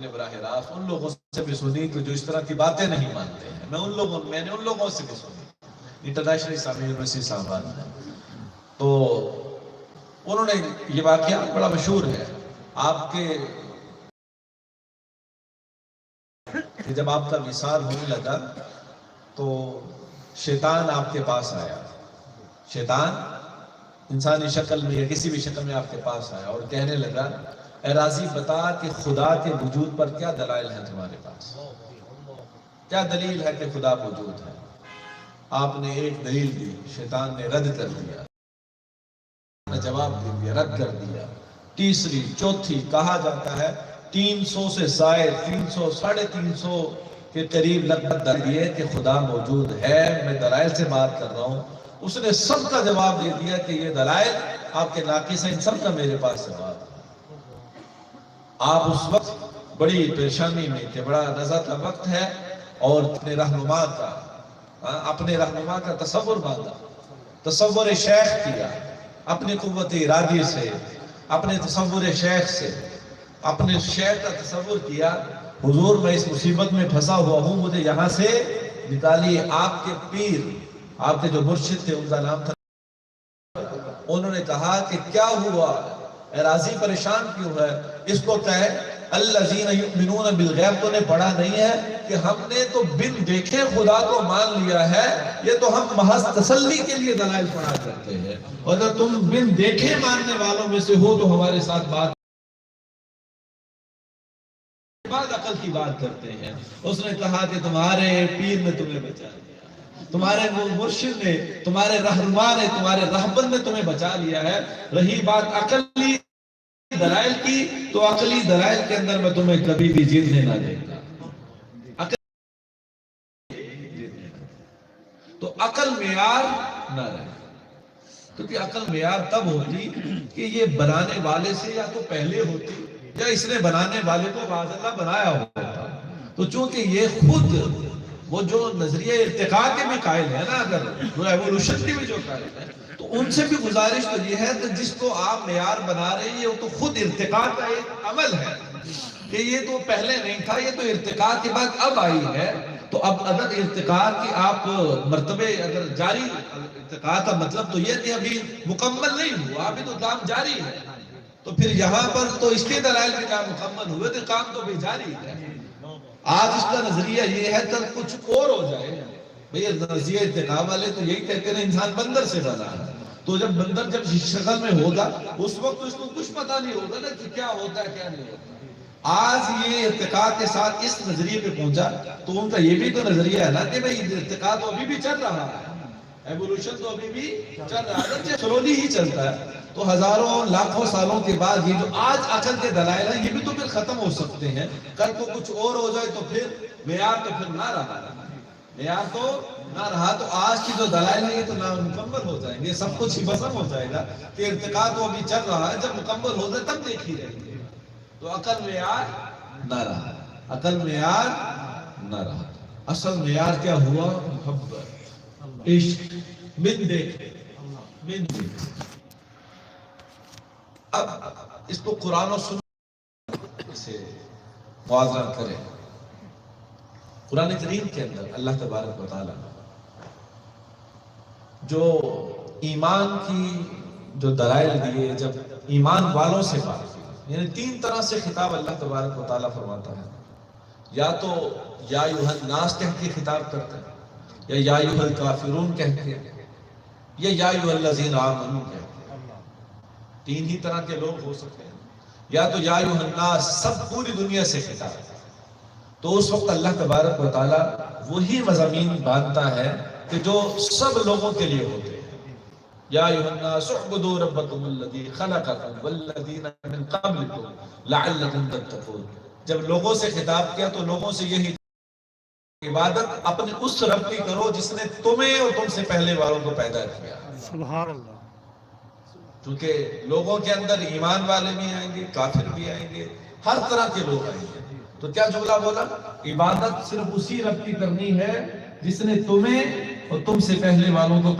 نے براہ راست ان لوگوں سے بھی سنی کہ جو اس طرح کی باتیں نہیں مانتے ہیں. میں نے ان لوگوں سے بھی سنی, انٹرنیشنل اسلامی یونیورسٹی صاحبان نے. تو انہوں نے یہ واقعہ بڑا مشہور ہے آپ کے کہ جب آپ کا وصال ہونے لگا تو شیطان آپ کے پاس آیا. شیطان انسانی شکل میں یا کسی بھی شکل میں آپ کے پاس آیا اور کہنے لگا, اے راضی بتا کہ خدا کے وجود پر کیا دلائل ہیں تمہارے پاس, کیا دلیل ہے کہ خدا موجود ہے. آپ نے ایک دلیل دی, شیطان نے رد کر دیا, جواب دے دیا, رد کر دیا. تیسری چوتھی, کہا جاتا ہے 300 سے زائد 300 ساڑھے 300 کے قریب لگ بھگ دیے کہ خدا موجود ہے, میں دلائل سے بات کر رہا ہوں. اس نے سب کا جواب دے دیا کہ یہ دلائل آپ کے ناقص ہیں, ان سب کا میرے پاس جواب ہے. آپ اس وقت بڑی پریشانی میں کہ بڑا نزع کا وقت ہے اور اپنے رہنما کا تصور باندھا, تصور شیخ کیا, اپنی قوت ارادی سے, اپنے تصور شیخ سے, اپنے شیخ کا تصور کیا. حضور میں اس مصیبت میں پھنسا ہوا ہوں, مجھے یہاں سے نکالیے. آپ کے پیر, آپ کے جو مرشد تھے, ان کا نام تھا, انہوں نے کہا کہ کیا ہوا, اے راضی پریشان کیوں ہے. اس کو کہے الذین یؤمنون بالغیب, تو نے پڑھا نہیں ہے کہ ہم نے تو بن دیکھے خدا کو مان لیا ہے. یہ تو ہم محض تسلی کے لیے دلائل پڑھا کرتے ہیں, اور اگر تم بن دیکھے ماننے والوں میں سے ہو تو ہمارے ساتھ بات عقل کی بات کرتے ہیں. اس نے کہا کہ تمہارے پیر نے تمہیں بچا لیا, تمہارے مرشد نے, تمہارے رہنما نے, تمہارے رہبر نے تمہیں بچا لیا ہے. رہی بات عقلی دلائل کی, تو عقلی دلائل کے اندر میں تمہیں کبھی بھی جیتنے نہ دے گا. تو عقل معیار نہ رہے, کیونکہ عقل معیار تب ہوتی کہ یہ بنانے والے سے یا تو پہلے ہوتی یا اس نے بنانے والے کو معاذ اللہ بنایا ہوتا. تو چونکہ یہ خود وہ جو نظریہ ارتقاء کے بھی قائل ہے نا, اگر جو ایوولوشن کے بھی جو قائل ہے, تو ان سے بھی گزارش تو یہ ہے کہ جس کو آپ معیار بنا رہے ہیں وہ تو خود ارتقاء کا ایک عمل ہے کہ یہ تو پہلے نہیں تھا, یہ تو ارتقاء کے بعد اب آئی ہے. تو اب اگر ارتقاء کی آپ مرتبے اگر جاری, ارتقاء کا مطلب تو یہ کہ ابھی مکمل نہیں ہوا, ابھی تو کام جاری ہے. تو پھر یہاں پر تو اس کے دلائل کے کام مکمل ہوئے, تو کام تو بھی جاری ہے. آج اس کا نظریہ یہ ہے کہ کچھ اور ہو جائے. بھئی نظریہ ارتقاء والے تو یہی کہتے ہیں انسان بندر سے بنا ہے, تو جب بندر جب شکل میں ہوگا اس وقت اس کو کچھ پتہ نہیں ہوگا نا کہ کیا ہوتا ہے کیا نہیں ہوتا. آج یہ ارتقاء کے ساتھ اس نظریے پہ پہنچا, تو ان کا یہ بھی تو نظریہ ہے نا کہ بھئی ارتقاء تو ابھی بھی چل رہا ہے, ایوولوشن تو ابھی بھی چل رہا ہے, سلولی ہی چلتا ہے. تو ہزاروں لاکھوں سالوں کے بعد یہ جو آج عقل کے دلائل ہیں یہ بھی تو پھر ختم ہو سکتے ہیں. کل کو کچھ اور ہو جائے تو پھر معیار تو پھر نہ رہا, معیار تو نہ رہا. تو آج کی جو دلائل ہیں یہ تو نامکمل ہو جائیں گے, سب کچھ ہی بسم ہو جائے گا کہ ارتقاء تو ابھی چل رہا ہے, جب مکمل ہو جائے تب دیکھی رہے گی. تو عقل معیار نہ رہا, عقل معیار نہ رہا. اصل معیار کیا ہوا؟ محبت, عشق, من دیکھے, من دیکھے. اب اس کو قرآن و سنت سے موازنہ کریں. قرآن کریم کے اندر اللہ تبارک و تعالیٰ جو ایمان کی جو دلائل دیے, جب ایمان والوں سے بات کی, یعنی 3 طرح سے خطاب اللہ تبارک و تعالیٰ فرماتا ہے. یا تو یا ایھا الناس کہہ کے خطاب کرتا ہے, یا ایھا الکافرون کہہ کے, یا ایھا الذین آمنوا کہہ کے. 3 ہی طرح کے لوگ ہو سکتے ہیں. یا تو یا ایھا الناس, سب پوری دنیا سے خطاب ہے. تو اس وقت اللہ تبارک و تعالیٰ وہی مضامین باندھتا ہے کہ جو سب لوگوں کے لیے ہوتے ہیں. یا ایھا الناس اعبدوا ربکم الذی خلقکم والذین من قبلکم لعلکم تتقون. جب لوگوں سے خطاب کیا تو لوگوں سے یہی عبادت اپنے اس رب کی کرو جس نے تمہیں اور تم سے پہلے والوں کو پیدا کیا. سبحان اللہ. کیونکہ لوگوں کے اندر ایمان والے بھی آئیں گے, کافر بھی آئیں گے, ہر طرح کے لوگ آئیں گے. تو کیا جملہ بولا؟ عبادت صرف اسی رب کی کرنی ہے جس نے تمہیں اور تم سے پہلے والوں کو